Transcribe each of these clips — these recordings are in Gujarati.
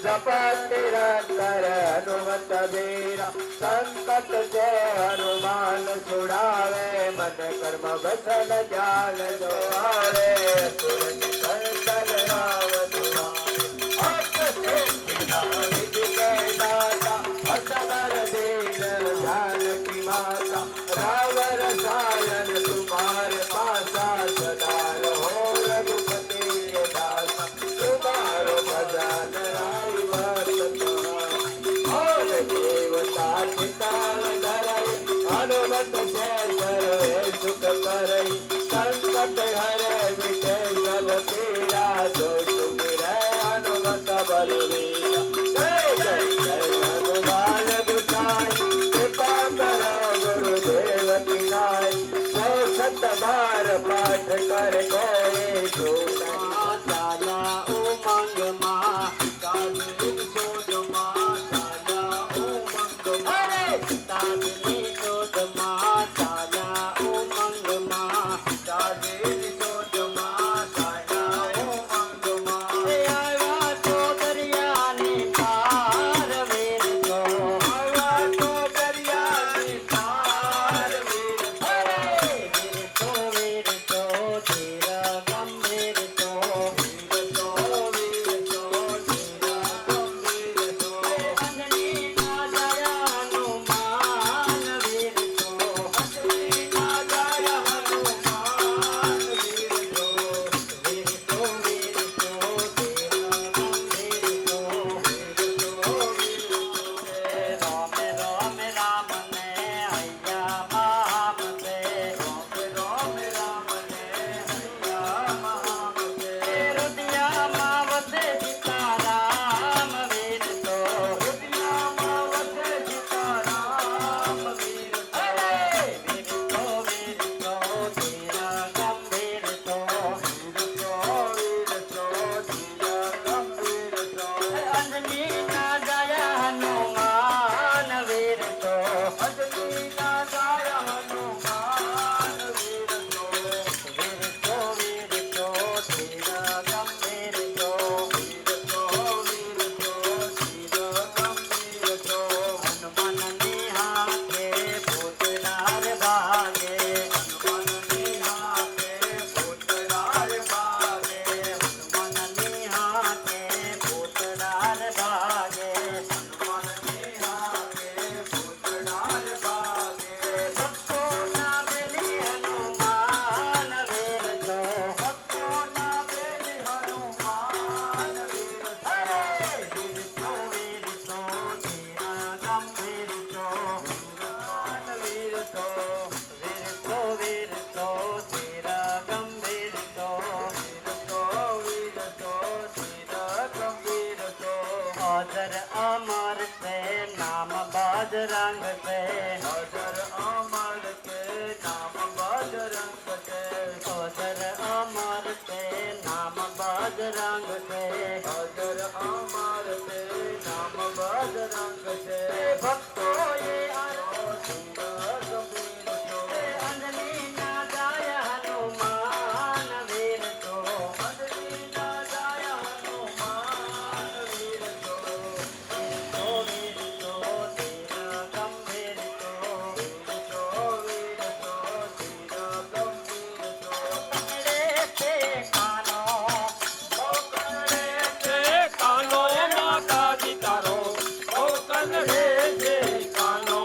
जपत निरंतर हनुमत बीरा संकट से हनुमान छुड़ावे मन कर्म बसन जाल द्वारे तुरंत संतन राम तुम्हारे असगर दीन जानकी माता रावर सायन तुम्हारे पासा सदा रहो रघुपति के दासा तुम्हारो भजन हनुमत जय सुख करई संकट हरे विजय जल पीरा जो सुमिर અંજની ના જાય હનુમાન વીર તો અંજની ના જાય હનુમાન વીર તો વીર તો વીર તો ધીર ગંભીર તો વીર તો ધીર ગંભીર તો હનુમાનની હાથે ભૂતનાર ભાગે હનુમાનની હાથે પૂતળાર ભાગે હનુમાનની હાથે ભૂતનાર ભાગે હનુમાનની હાથે પૂતળાર ભાગે ભક્તોના બેલી હનુમાન વીર તો ભક્તોના બેલી હનુમાન વીર તો વીર તો વીર તો ધીર ગંભીર તો વીર તો વીર તો વીર તો ધીર ગંભીર તો વીર તો ધીર ગંભીર તો અજર અમર તે નામ બજરંગ તે અજર અમર કે નામ બજરંગ કે અજર અમર તે નામ બજરંગ તે અજર અમર તે નામ બજરંગ છે ભક્તોએ ધીર ગંભીર તો અંજની ના જાય હનુમાન વીર તો અંજની ના જાય હનુમાન વીર તો વીર તો ધીર ગંભીર તો વીર તો ધીર ગંભીર તો કંગડે તે કાનો કોકણે તે કાનો માતાજી તારો કોકણે તે કાનો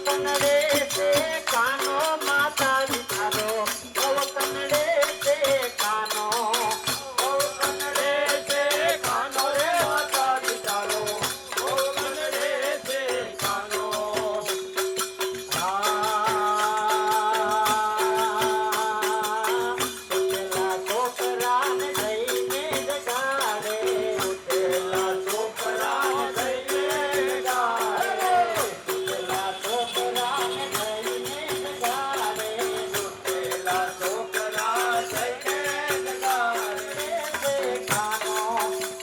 કંગડે તે કાનો માતાજી તારો કંગડે તે કાનો કોકણે તે કાનો રે માતાજી તારો કોકણે તે કાનો પેલા છોકરાને જઈને જગાડે પેલા છોકરા લઈને ગાડે પેલા છોકરાને જઈને જગાડે પેલા છોકરા લઈને ગાડે કાનો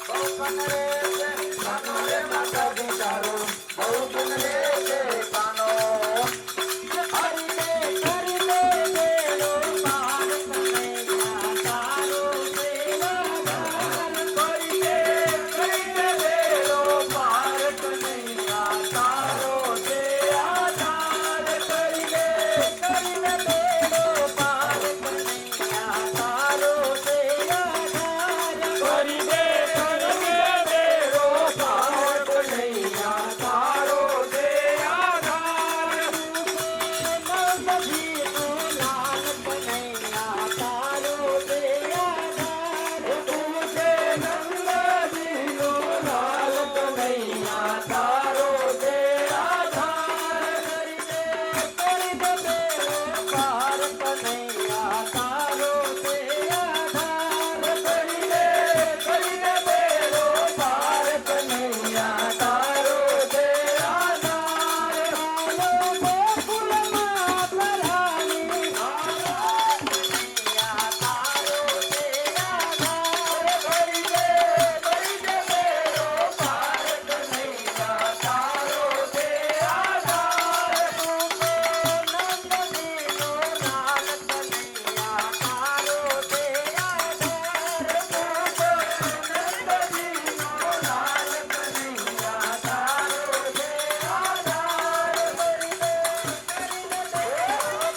કોકણે તે કાનો રે માતાજી તારો કોકણે તે કાનો કરી દે બેડો પાર કનૈયા તારો સેવાદાર કરી દે બેડો પાર કનૈયા તારો છે આધાર કરી દે બેડો પાર કનૈયા તારો સેવાદાર કરી દે બેડો પાર કનૈયા તારો છે આધાર નવજીનું લાલ કનૈયા તારો સેવાદાર તું છે નંદજીનો લાલ કનૈયા તારો છે આધાર કરી દે બેડો પાર કનૈયા તારો સેવાદાર કરી દે બેડો પાર કનૈયા તારો છે આધાર ગોકુળમાં ભરાણી કનૈયા તારો સેવાદાર કરી દે બેડો પાર કનૈયા તારો છે આધાર નંદજીનો લાલ કનૈયા તારો સેવાદાર નંદજીનો લાલ કનૈયા તારો છે આધાર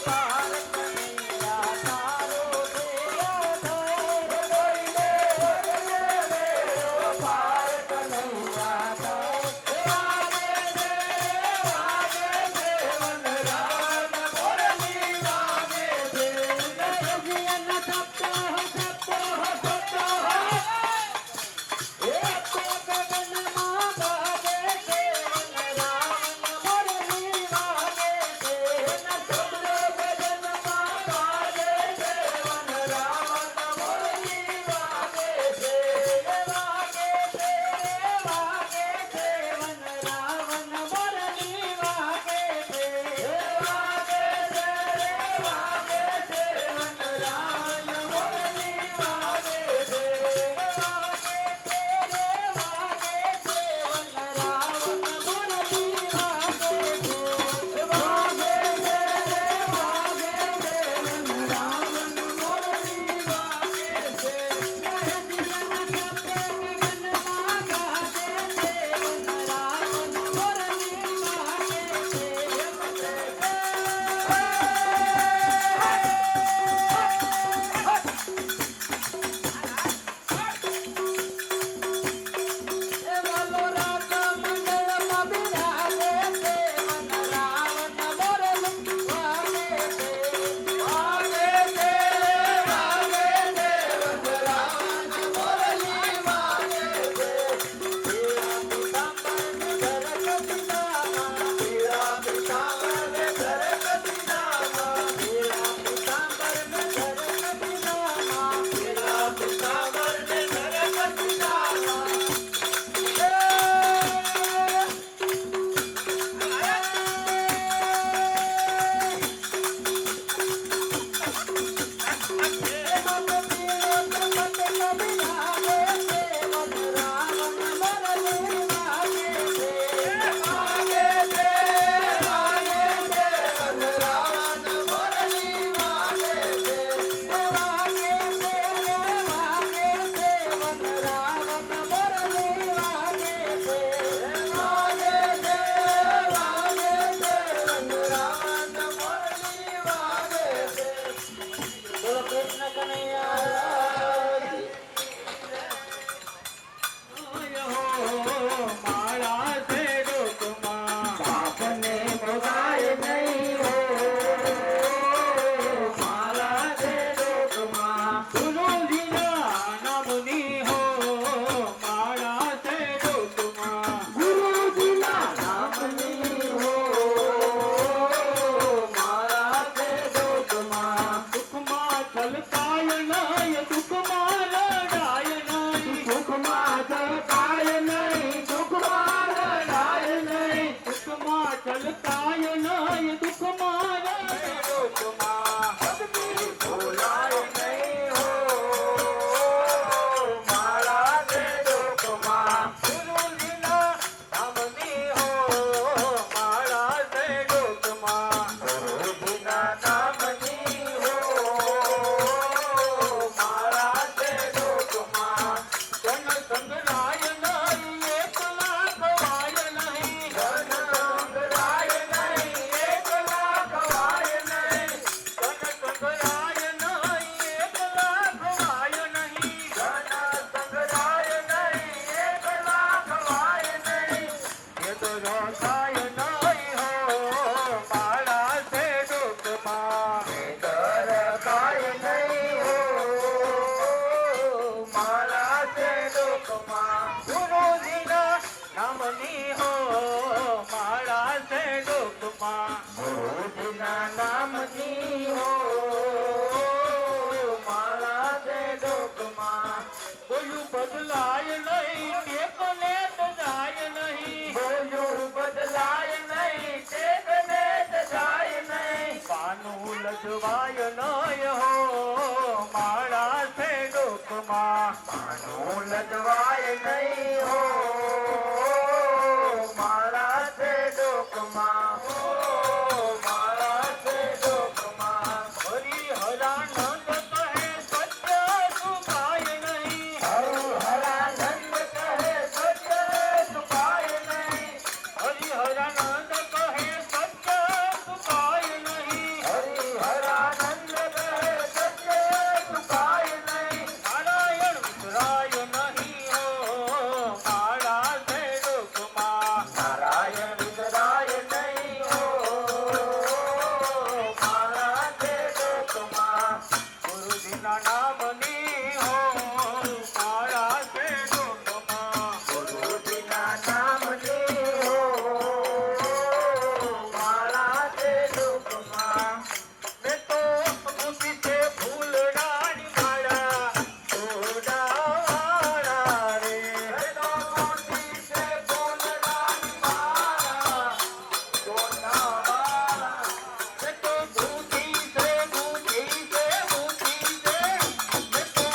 પાર કનૈયા તારો સેવાદાર પાર કનૈયા તારો માળા છે ડોકમાં બાપને ભગાય નહીં હો માળા છે ડોકમાં ગુરુજીના નામની હો માળા છે ડોકમાં ગુરુજીના નામની હો માળા છે ડોકમાં દુઃખમાં છલકાય નહીં દુઃખમાં લડાય નહીં સુખમાં જગાય નહીં દુઃખમાં રડાય નહીં દુઃખમાં છલકાય નહીં દુઃખમાં લડાય ડોકમાં ભક્તિ ભૂલાય નહીં હો માળા છે ડોકમાં ગુરુજીના નામની હો માળા છે ડોકમાં ગુરુજીના નામની હો માળા છે ડોકમાં જન સંગ્રાય નહીં એકલા ખવાય નહીં ધન સંગ્રાય નહીં એકલા ખવાય નહીં જન સંગ્રાય નહીં એકલા ખવાય નહીં ધન સંગ્રાય નહીં એકલા ખવાય નહીં એ તો રોકાય નહીં હો માળા છે ડોકમાં દર કાય નહીં હો માળા છે ડોકમાં ગુરુજીના નામની હો માળા છે ડોકમાં ગુરુજીના નામની હો માળા છે ડોકમાં બોલ્યું બદલાય નહીં ટેકને જાય નહીં બોલ્યું બદલાય નહીં ટેકને જાય નહીં પાનું લજવાય નહીં હો માળા છે ડોકમાં માનું લજવાય નહીં હો માળા છે ડોકમાં હો માળા છે ડોકમાં હરિહરાનંદ કહે સત્ય સુખાય નહીં હરાનંદ કહે સત્ય સુખાય નહીં હરિહરાનંદ કહે સત્ય સુખાય નહીં હરિહરાનંદ કહે સત્ય સુખાય નહીં નારાયણ વિસરાય નહીં હો માળા છે ડોકમાં નારાયણ વિસરાય નહીં હો માળા છે ડોકમાં ગુરુજીના નામની હો માળા છે ડોકમાં ગુરુજીના નામની હો માળા છે ડોકમાં મેં તો મૂકી છે ફૂલડાની માળા તોડાવાળા રે તો મોટી છે ફૂલડાની માળા સોનાવાળા મેં તો બુદ્ધિ છે બુદ્ધિ છે બુદ્ધિ છે મેં તો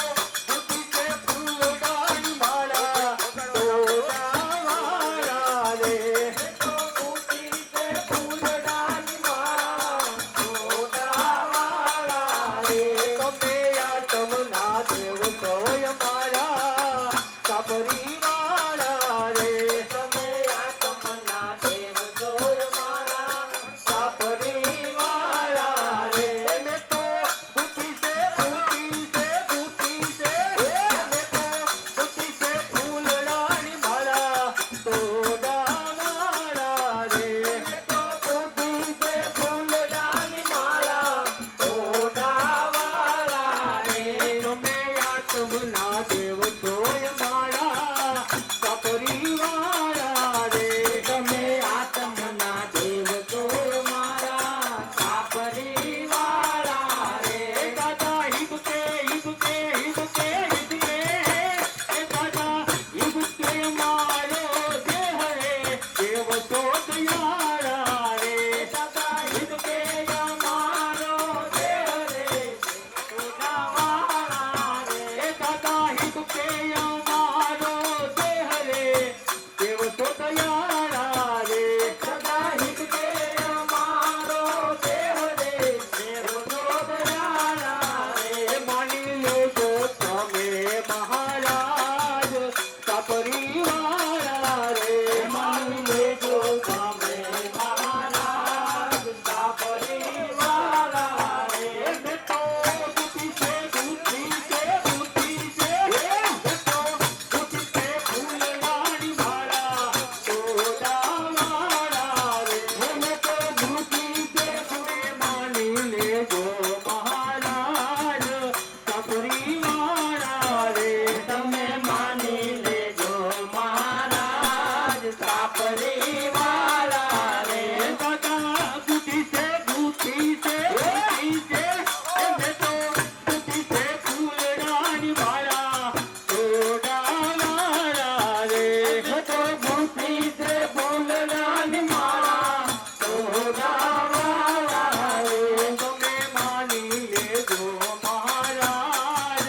બુદ્ધિ છે ફૂલડાની માળા તોડાવાળા રે તો મોટી છે ફૂલડાની માળા સોનાવાળા રે તમે આ તમના દેવ સોય મારા કાપરી વાળા રે તમે આ તમના દેવ જોર મારા સાપરી વાળા રે મેં તો બુદ્ધિ છે બુદ્ધિ છે બુદ્ધિ છે મેં તો બુદ્ધિ છે ફૂલડાની માળા તોડાવાળા રે તો બુદ્ધિ છે ફૂલડાની માળા ઓઢાવાળા રે તમે આ તમના દેવ સોય મારા કાપરી વાળા રે તમે આ તમના દેવ જોર મારા સાપરી વાળા રે દાદા હિબકે હિબકે હિબકે હિબકે એ દાદા હિબકે મારો દેહ રે દેવ તો દયાળા રે દાદા હિબકે અમારો દેહ રે ઓઢાવાળા રે એ દાદા હિબકે અમારો દેહ રે દેવ તો દયાળા રે સદા હિતકે અમારો દેહ રે દેવ દયાળા રે એ માની લેજો તમે મહારાજ કાપરી વાળા રે માની લેજો તમે મહારાજ સાપરી વાળા રે મેં તો બુદ્ધિ છે બુદ્ધિ છે બુદ્ધિ છે મેં તો બુદ્ધિ છે ફૂલડાની માળા બુદ્ધિ છે ફૂલડાની માળા તોડાવાળા રે. તમે માની લેજો મહારાજ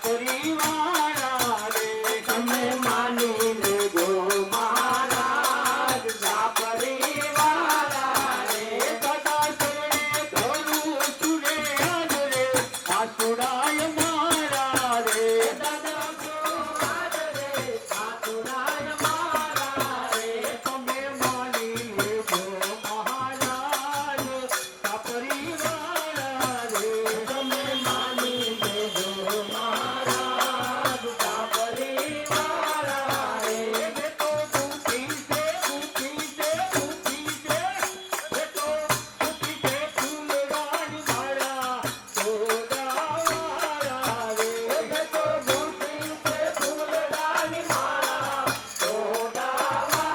પરિવારા રે. તમે માની લેજો મહારાજ પરિવાળા રે. સદા છે ધરું સુરે આદરે આસુડાય મારા રે. દાદા સુરાજ રે આતુરાય મારા રે. તમે માની લેજો મહારાજ પરિવારા રે. તમે માની લેજો મહારાજ પરિવાળા રે. એ તો બુદ્ધિ છે બુદ્ધિ છે બુદ્ધિ છે. એ તો બુદ્ધિ છે ફૂલડાની માળા તોડાવાળા રે. એ તો બુદ્ધિ છે ફૂલડાની માળા તોડાવાળા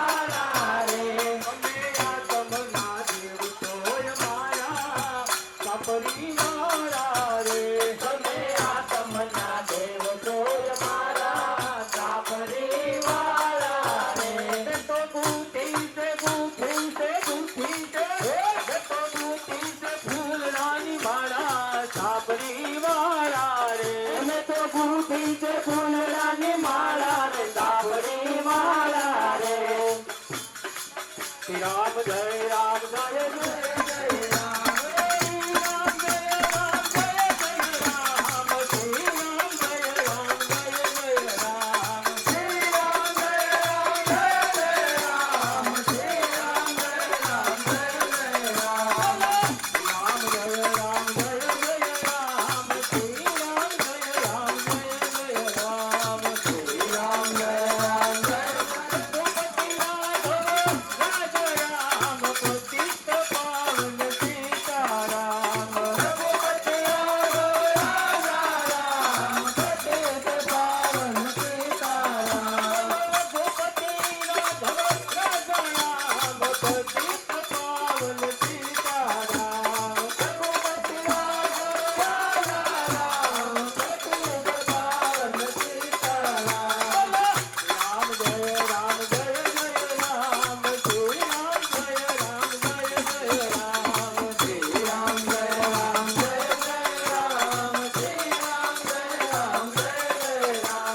રે. અમે આત્મના દેવ તોય મારા પરિવારા રે. તમે આત્મના દેવ તોય મારા પરિવાળા રે. એ તો બુદ્ધિ છે બુદ્ધિ છે બુદ્ધિ છે. એ તો બુદ્ધિ છે ફૂલડાની માળા પરિવારા રે. અમે તો બુદ્ધિ છે ફૂલડાની માળા રે પરિવાળા રે. શ્રી રામ જય રામ જય જય જય રામ. શ્રી રામ જય રામ જય જય રામ. શ્રી રામ જય રામ જય જય રામ. શ્રી રામ જય રામ જય જય રામ. શ્રી રામ જય રામ જય જય રામ. રામ જય રામ જય જય રામ. શ્રી રામ જય રામ જય જય રામ. શ્રી રામ જય રામ જય ગોપતિ રાઘવ રાજ રામ પતિત પાવન સીતારામ. રઘુપતિ રાઘવ રાજા રામ પતિત પાવન સીતારામ. ગોપતિ રાઘવ રાજ રામ પતિત પાવન સીતારામ. રઘુપતિ રાઘવ રાજા રામ પતિત પાવન સીતારામ. રામ જય રામ જય જય રામ. શ્રી રામ જય રામ જય જય રામ. શ્રી રામ જય રામ જય જય રામ. શ્રી રામ જય રામ જય જય રામ.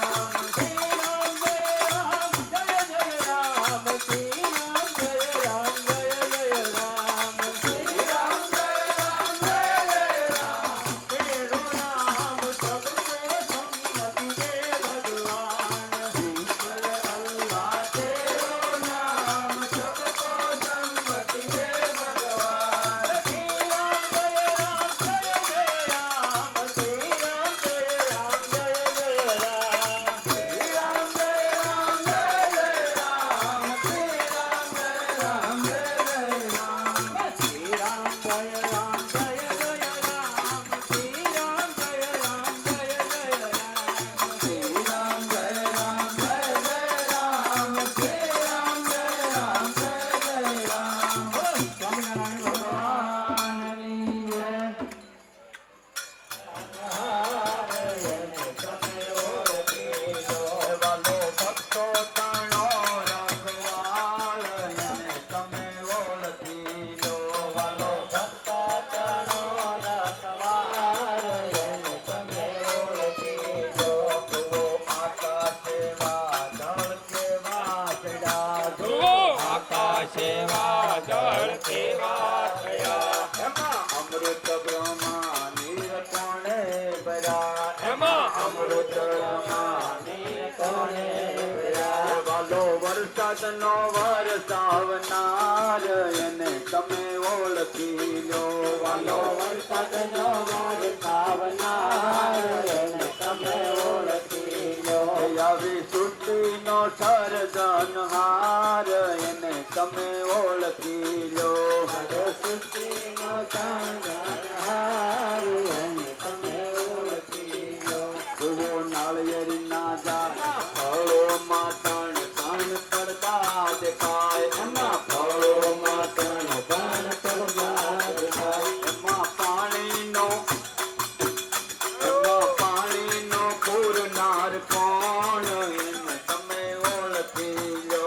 શ્રી રામ જય રામ જય જય રામ. શ્રી રામ જય રામ જય જય રામ. શ્રી રામ જય રામ જય જય રામ. તેરો નામ સબસે સંમતિ દે ભગવાન. ઈશ્વર અલ્લાહ તેરો નામ સબકો સંમતિ દે ભગવાન. શ્રી રામ જય રામ જય જય રામ. શ્રી રામ જય રામ જય જય રામ. શ્રી રામ જય રામ જય જય રામ. શ્રી રામ જય રામ જય જય રામ. શ્રી રામ જય રામ જય જય રામ. શ્રી રામ જય રામ જય જય રામ. શ્રી રામ જય રામ જય જય રામ. શ્રી રામ જય રામ જય જય રામ. સ્વામિનારાયણ ભગવાનની જય. વાલો ભક્તો તણો રખવાળ એને તમે ઓળખી લો. વાલો ભક્તો તણો રખવાળ એને તમે ઓળખી લો. જુઓ આકાશે વાદળ કેવા ચડ્યા. જુઓ આકાશે વાદળ કેવા થયા. એમાં અમૃત બ્રહ્મા નીર કોણે ભર્યા. એમાં અમૃત બ્રહ્મા નીર કોણે ભર્યા. વાલો વરસાદનો વરસાવનાર એને તમે ઓળખી લો. વાલો વરસાદનો વરસાવનાર એને તમે ઓળખી લો. આવી સૃષ્ટિનો સર્જનહાર એને તમે ઓળખી લો. સૃષ્ટિનો સંહાર એને તમે ઓળખી લો. જુઓ નાળિયેરીના ઝાડ ફળોમાં ત્રણ ત્રણ પડતા દેખાય. એમાં ફળોમાં ત્રણ પણ પડદા દેખાય. એમાં પાણીનો પૂરનાર કોણ એને તમે ઓળખી લો.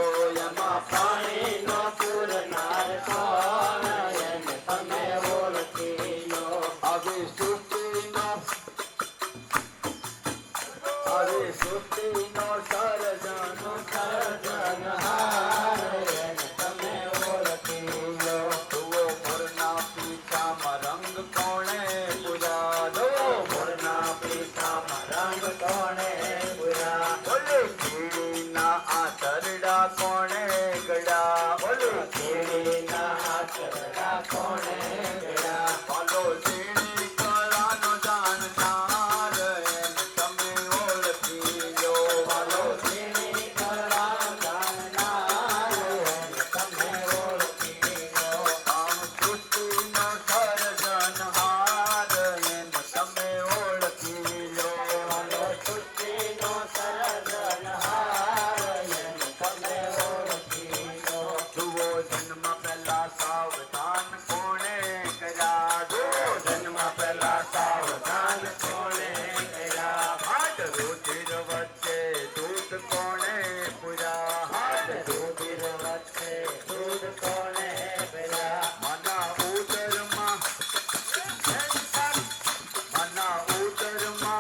આચરડા કોણે ગળા બોલો કેળીના આચરડા કોણે ગયા બોલો ઝીણી કળાનો જાણનાર એને તમે ઓળખી લો બોલો ઝીણી કળા જાણનાર એને તમે ઓળખી લો આમ સૃષ્ટિનો સર્જનહાર એને તમે ઓળખી લો બોલો સૃષ્ટિનો સર્જનહાર એને તમે ઓળખી લો જુઓ જન્મ પહેલા સાવધાન કોણે કર્યા જુઓ જન્મ પહેલા સાવધાન કોણે કર્યા હાથ રુધિર વચ્ચે દૂધ કોણે પૂર્યા હાથ રુધિર વચ્ચે દૂધ કોણે પીયા મના ઉદરમાં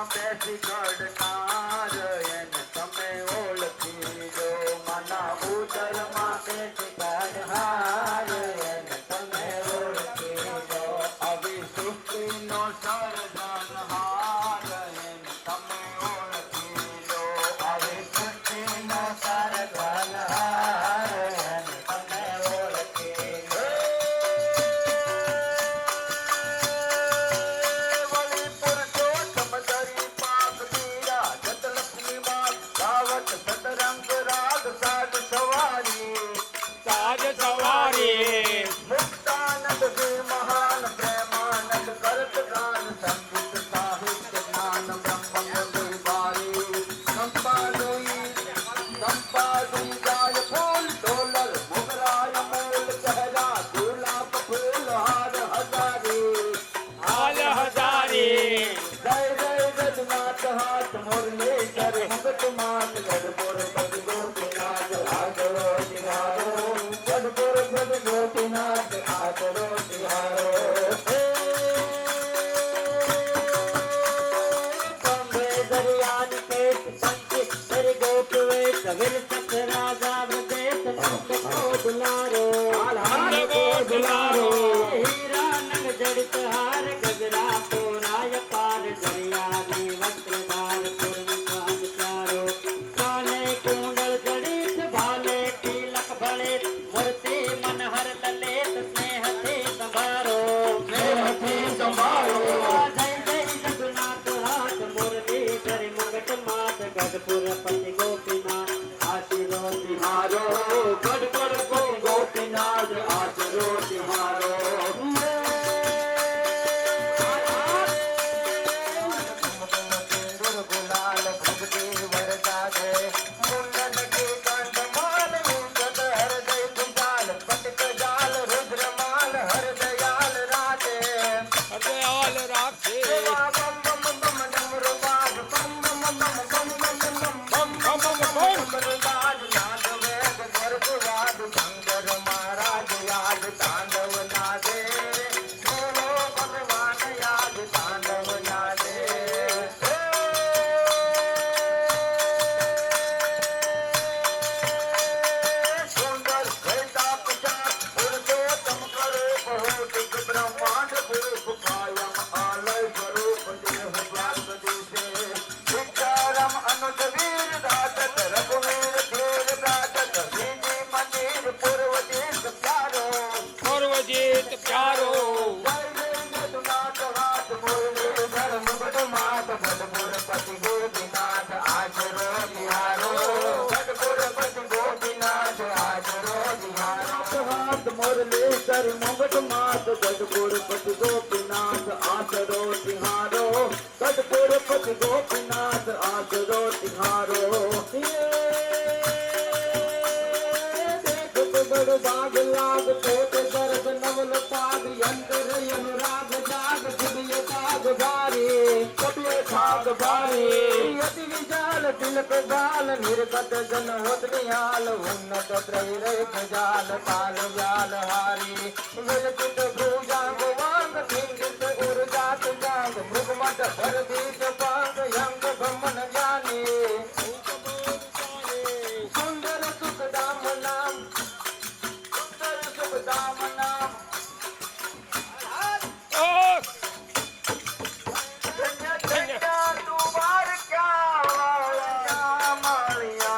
બેસી ઘડનાર એને તમે ઓળખી લો મના ઉદરમાં પેટી કાઢહાર એને તમે ઓળખી લો આવી સૃષ્ટિનો સર્જનહાર એને તમે ઓળખી લો આવી સૃષ્ટિનો સર્જનહાર એને તમે ઓળખી લો વળી પુરુષોત્તમ ધરી પાક પીરા જતલક્ષ્મી માં ગાવત સતરંગ રાગ સાગ સવારી સાજ સવારી મુક્તાનંદ જી મહાન પ્રેમાનંદ કરત ગાન સંગીત સાહિત્ય જ્ઞાન બ્રહ્મ બારી સંપાદુઈ જાય ફૂલ ડોલર મોગરાય મૂલ ચહેરા ગુલાબ ફૂલ હાર હજારી હાલ હજારી જય જય જગન્નાથ હાથ મુરલી કર મુગટ માત ગઢપુર પદ ગોપીનાથ આગળો તિહારો ગઢપુર પદ ગોપીનાથ આગળો તિહારો બોમ્બે દરિયાની પેટ પંચી તેરી ગોપ વેશ વીર સત રાજા વ્રદેશ નંદ કો દુલારો નંદ કો દુલારો હીરા નંગ જડિત હાર ગગરા પોરાય પાર દરિયાની વસ્ત્રધાર પૂર્ણ ચારો કાલે કુંડળ જડિત ભાલે તિલક ભળે મૂર્તિ મનહર લલેત સ્નેહથી સંભારો સ્નેહથી સંભાળો જય જય જગન્નાથ હાથ મુરલી ધરી મુગટ માત ગઢપુર પતિ ગોપીનાથ આશીર્વો તિહારો ગઢપુર પદ ગોપીનાથ આચરો તિહારો ગુલાલ ભગતી વરદા દે મુંડન કે કંઠ માલ મુંડત હૃદય ગુંજાલ પટક જાલ રુદ્રમાલ હરદયાલ રાધે દયાલ રાખે સેવા બમ બમ બમ ડમરુ બાજ બમ બમ બમ બમ બમ બમ બમ બમ બમ બમ ડમરુબાજ નાદ વેદ ગર્ભવાદ શંકર મહારાજ યાદ તાંડવ નાદે બોલો ભગવાન યાદ તાંડવ નાદે સુંદર ભૈતા પચાસ પુરુષોત્તમ કરે ભૌતિક બ્રહ્માંડ પુરુષ કાયમ આલય સ્વરૂપ દેહ વ્યાસ દિશે વિચારમ અનુજ વીર દાતક રઘુવીર ધીર દાતક શ્રીજી મંદિર પૂર્વ દેશ પ્યારો પૂર્વજીત પ્યારો જય જય જગન્નાથ હાથ મુરલીધર મુગટ માત ગઢપુર પતિ ગોપીનાથ આચરો તિહારો ગઢપુર પતિ ગોપીનાથ આચરો તિહારો હાથ મુરલીધર મુગટ માત ગઢપુર પતિ ગોપીનાથ આચરો તિહારો ગઢપુર પતિ ગોપીનાથ આચરો તિહારો દેખ બડ બાગ લાગ કોટ ગર્ભ નવલ પાગ યંત્ર अनुराग जाग दिव्य काग भारी कपिय खाग भारी अति विशाल तिलक गाल निर्गत जन होत निहाल उन्नत त्रय रेख जाल काल व्याल हारी विलकित भुजांग वांग किंकित उर्जात जांग मृगमट भर दीप पांग यंग ब्रह्मन ज्ञानी सुंदर सुख दाम नाम सुंदर सुख दाम नाम ઓ तू बार क्या वाला मारिया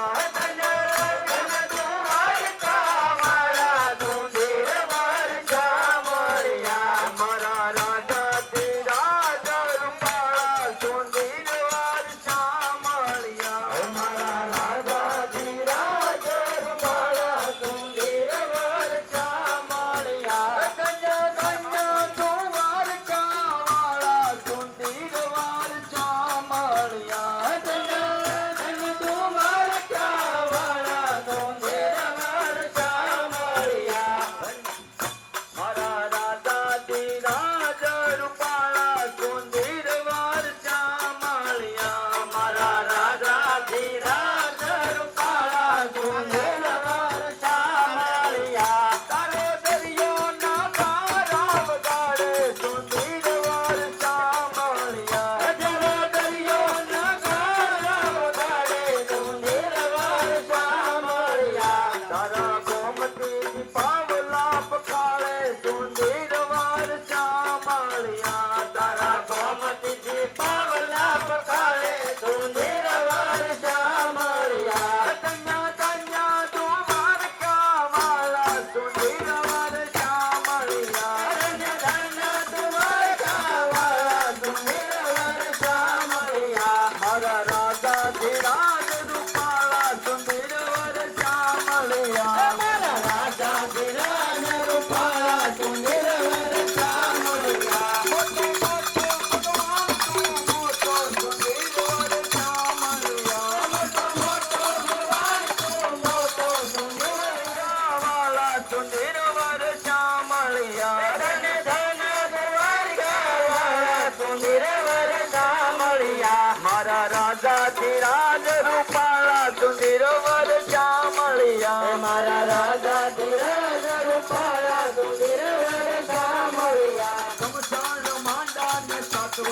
શામળિયા મારા રાજા ધીરાજ રૂપાળા સુંદર વર શામળિયા મોટો મોટો ભગવાન તું મોટો સુંદર વર શામળિયા મોટો મોટો ભગવાન તું મોટો સુંદર વાલા સુંદર વર શામળિયા ધન ધન દ્વારકા વાળા સુંદર વર શામળિયા મારા રાજા ધીરાજ રૂપાળા સુંદર વર શામળિયા મારા રાજા ધીરાજ રૂપાળા સુંદર વર શામળિયા સમસાન માંડા ને તત્વ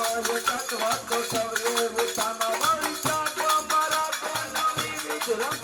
તો સૌએ વિતાના વળી ચાટવા મારા કોનાની વિજરમ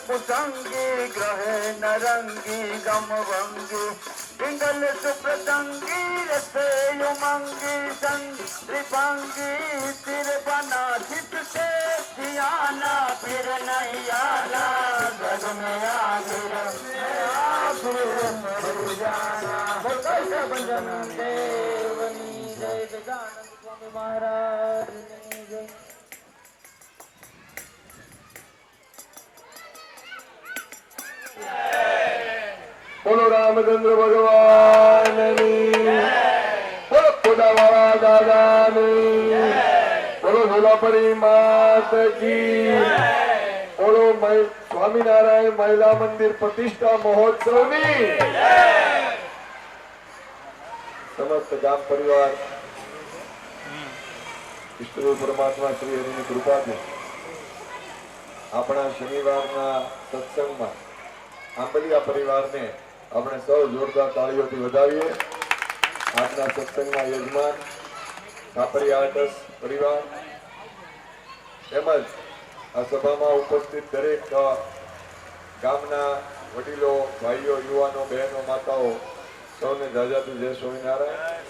कुसंगी ग्रह नरंगी गमभंगी पिंगल सुप्रसंगी रसे उमंगी संत्रिभंगी सिर बना चित से धियाना फिर नहीं आना जग में आखिर जाना भजन देवनी जय गजानन स्वामी महाराज जय। बोलो रामचंद्र भगवान बोलो खुदावाला दादा बोलो झोलापरी मात की बोलो स्वामीनारायण महिला मंदिर प्रतिष्ठा महोत्सव समस्त गाम परिवार ઈષ્ટદેવ પરમાત્મા શ્રી હરિની કૃપાથી આપણા શનિવારના સત્સંગમાં આંબલિયા પરિવારને આપણે સૌ જોરદાર તાળીઓથી વધાવીએ આજના સત્સંગના યજમાન કાપરી આર્ટસ પરિવાર તેમજ આ સભામાં ઉપસ્થિત દરેક ગામના વડીલો, ભાઈઓ, યુવાનો, બહેનો, માતાઓ સૌને જાજાતું જય સ્વામિનારાયણ.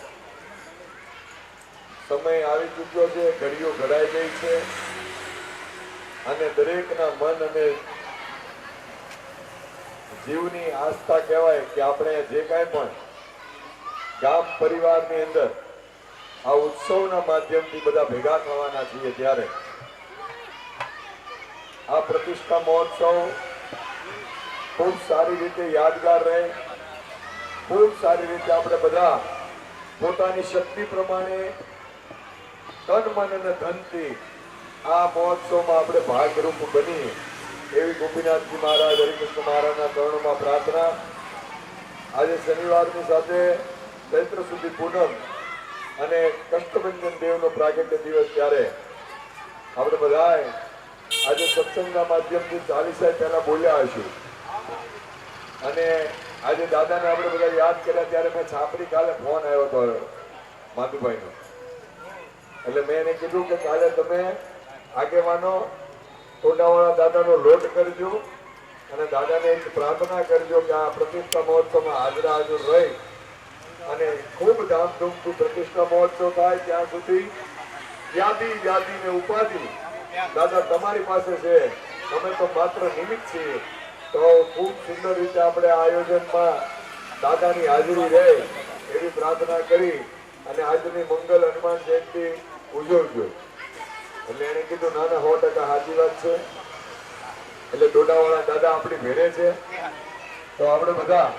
સમય આવી ચૂક્યો છે, ઘડીઓ ઘડાઈ ગઈ છે અને દરેકના મન અને જીવની આસ્થા કહેવાય કે આપણે જે કાંઈ પણ ગામ પરિવારની અંદર આ ઉત્સવના માધ્યમથી બધા ભેગા થવાના છીએ ત્યારે આ પ્રતિષ્ઠા મહોત્સવ ખૂબ સારી રીતે યાદગાર રહે, ખૂબ સારી રીતે આપણે બધા પોતાની શક્તિ પ્રમાણે તન, મન અને ધનથી આ મહોત્સવમાં આપણે ભાગરૂપ બનીએ એવી ગોપીનાથજી મહારાજ, હરિકૃષ્ણ મહારાજના ચરણોમાં પ્રાર્થના. આજે શનિવારની સાથે ચૈત્ર સુધી પૂનમ અને કષ્ટભંજન દેવનો પ્રાગટ્ય દિવસ ત્યારે આપણે બધાએ આજે સત્સંગના માધ્યમથી 40 પહેલા બોલ્યા હશું અને આજે દાદાને આપણે બધા યાદ કર્યા ત્યારે મેં છાપરી કાલે ફોન આવ્યો હતો માધુભાઈનો, એટલે મેં એને કીધું કે કાલે તમે આગેવાનો ટોડાવાળા દાદાનો લોટ કરજો અને દાદાને એક પ્રાર્થના કરજો કે આ પ્રતિષ્ઠા મહોત્સવમાં હાજરા હાજર રહી અને ખૂબ ધામધૂમથી પ્રતિષ્ઠા મહોત્સવ થાય ત્યાં સુધી યાદી વ્યાધિ ને ઉપાધિ દાદા તમારી પાસે છે, અમે તો માત્ર નિમિત્ત છીએ. તો ખૂબ સુંદર રીતે આપણે આયોજનમાં દાદાની હાજરી રહે એવી પ્રાર્થના કરી અને આજની મંગલ હનુમાન જયંતિ ઉજવજો. એટલે એને કીધું ના ના 100% સાચી વાત છે. એટલે ડોડાવાળા દાદા આપણી ભેરે છે તો આપણે બધા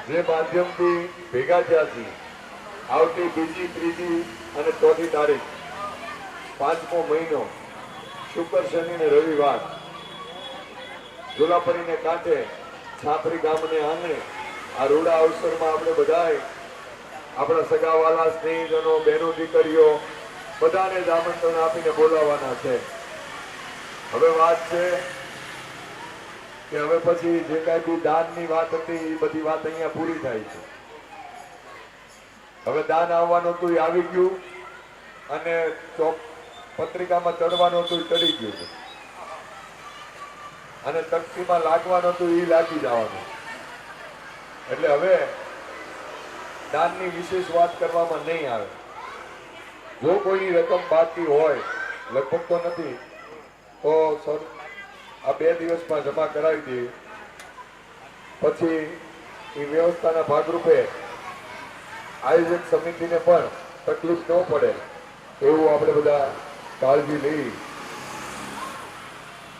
જે માધ્યમથી ભેગા થયા છીએ આવતી 2જી, 3જી અને 4જી તારીખ 5મો મહિનો શુક્ર, શનિ ને રવિવાર ઝોલાપરીને કાંઠે છાપરી ગામને આંગણે આ રૂડા અવસરમાં આપણે બધાએ આપણા સગાવાલા, સ્નેહીજનો, બહેનો, દીકરીઓ બધાને જ આમંત્રણ આપીને બોલાવવાના છે. હવે વાત છે કે હવે પછી જે કાંઈ બી દાનની વાત હતી એ બધી વાત અહીંયા પૂરી થાય છે. હવે દાન આવવાનું હતું એ આવી ગયું અને પત્રિકામાં ચડવાનું હતું એ ચડી ગયું છે અને તકતીમાં લાગવાનું હતું એ લાગી જવાનું. એટલે હવે દાનની વિશેષ વાત કરવામાં નહીં આવે. જો કોઈની રકમ બાકી હોય, લગભગ તો નથી, તો આ 2 દિવસમાં જમા કરાવી દઈએ. પછી એ વ્યવસ્થાના ભાગરૂપે આયોજક સમિતિને પણ તકલીફ ન પડે એવું આપણે બધા કાળજી લઈ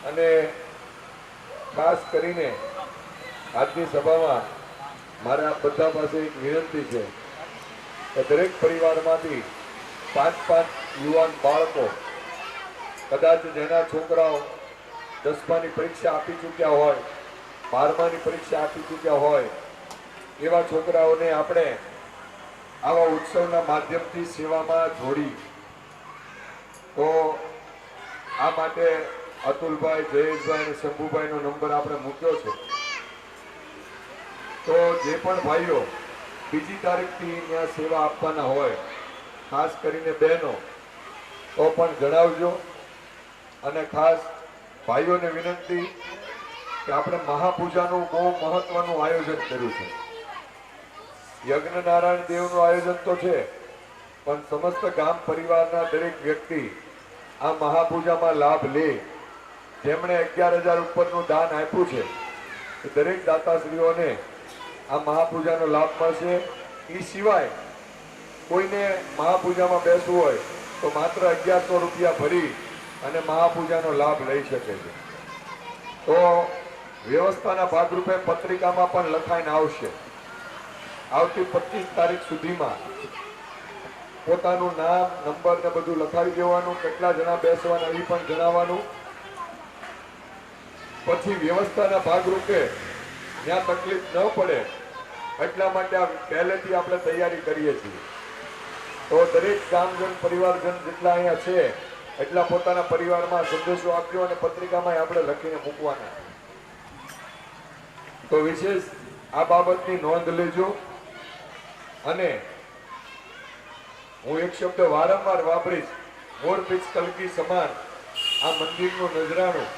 અને ખાસ કરીને આજની સભામાં મારા બધા પાસે એક વિનંતી છે કે દરેક પરિવારમાંથી 5 યુવાન બાળકો કદાચ જેના છોકરાઓ 10માની પરીક્ષા આપી ચૂક્યા હોય, 12માની પરીક્ષા આપી ચૂક્યા હોય એવા છોકરાઓને આપણે આવા ઉત્સવના માધ્યમથી સેવામાં જોડી. તો આ માટે અતુલભાઈ, જયેશભાઈ અને શંભુભાઈનો નંબર આપણે મૂક્યો છે. તો જે પણ ભાઈઓ 2જી તારીખથી ત્યાં સેવા આપવાના હોય, ખાસ કરીને બહેનો, તો પણ જણાવજો. અને ખાસ ભાઈઓને વિનંતી કે આપણે મહાપૂજાનું બહુ મહત્વનું આયોજન કર્યું છે. યજ્ઞનારાયણ દેવનું આયોજન તો છે પણ સમસ્ત ગામ પરિવારના દરેક વ્યક્તિ આ મહાપૂજામાં લાભ લે. જેમણે 11,000 ઉપરનું દાન આપ્યું છે એ દરેક દાતાશ્રીઓને આ મહાપૂજાનો લાભ મળશે. એ સિવાય કોઈને મહાપૂજામાં બેસવું હોય તો માત્ર 1100 રૂપિયા ભરી અને મહાપૂજાનો લાભ લઈ શકે છે. તો વ્યવસ્થાના ભાગરૂપે પત્રિકામાં પણ લખાઈને આવશે. આવતી 25 તારીખ સુધીમાં પોતાનું નામ, નંબર ને બધું લખાવી દેવાનું, કેટલા જણા બેસવાના એ પણ જણાવવાનું. પછી વ્યવસ્થાના ભાગરૂપે જ્યાં તકલીફ ન પડે એટલા માટે આ પહેલેથી આપણે તૈયારી કરીએ છીએ. તો દરેક ગામજન, પરિવારજન જેટલા અહીંયા છે એટલા પોતાના પરિવારમાં સંદેશો આપ્યો અને પત્રિકામાં આપણે લખીને મૂકવાના. તો વિશેષ આ બાબતની નોંધ લેજો. અને હું એક શબ્દ વારંવાર વાપરીશ, મોરપીંછ કલકી સમાન આ મંદિરનું નજરાણું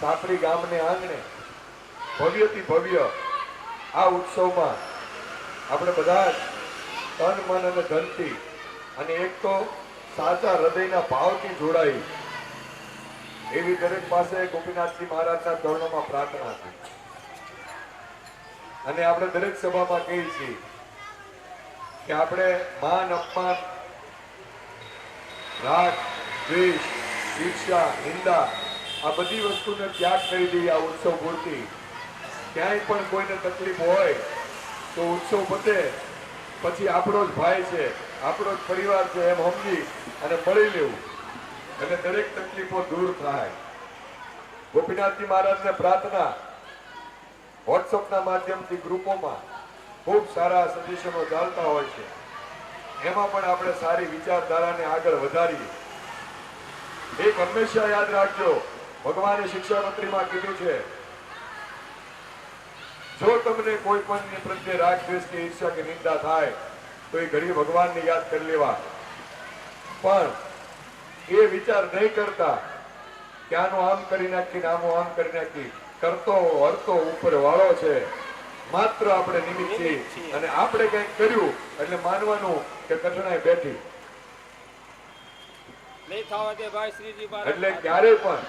સાપરી ગામને આંગણે ભવ્યથી ભવ્ય આ ઉત્સવમાં આપણે બધા જ તન મન અને ધનથી અને એક તો સાચા હૃદયના ભાવથી જોડાઈ એવી દરેક પાસે ગોપીનાથજી મહારાજના ચરણોમાં પ્રાર્થના છે. અને આપણે દરેક સભામાં કહીએ છીએ કે આપણે માન અપમાન, રાગ, દ્વેષ, ઈર્ષા, નિંદા આ બધી વસ્તુને ત્યાગ કરી દઈએ આ ઉત્સવ પૂરતી. ક્યાંય પણ કોઈને તકલીફ હોય તો ઉત્સવ પતે પછી આપણો જ ભાઈ છે, આપણો જ પરિવાર છે એમ સમજી અને મળી લેવું અને દરેક તકલીફો દૂર થાય. ગોપીનાથજી મહારાજને પ્રાર્થના વોટ્સઅપના માધ્યમથી ગ્રુપોમાં ખૂબ સારા સજેશનો ચાલતા હોય છે. એમાં પણ આપણે સારી વિચારધારાને આગળ વધારીએ. એક હંમેશા યાદ રાખજો, ભગવાને શિક્ષાપત્રીમાં કીધું છે, જો તમને કોઈ પણ પ્રત્યે રાગ, દ્વેષ કે ઈર્ષા કે નિંદા થાય તો એ ઘડી ભગવાનને યાદ કરી લેવા. પણ એ વિચાર નહીં કરતા કે આનું આમ કરી નાખી, આનું આમ કરી નાખી, કરતો હરતો ઉપર વાળો છે, માત્ર આપણે નિમિત્ત છીએ અને આપણે કંઈક કર્યું એટલે માનવાનું કે કઠણાઈ બેઠી. નહીં થવા દે ભાઈ શ્રીજી મહારાજ. એટલે ક્યારે પણ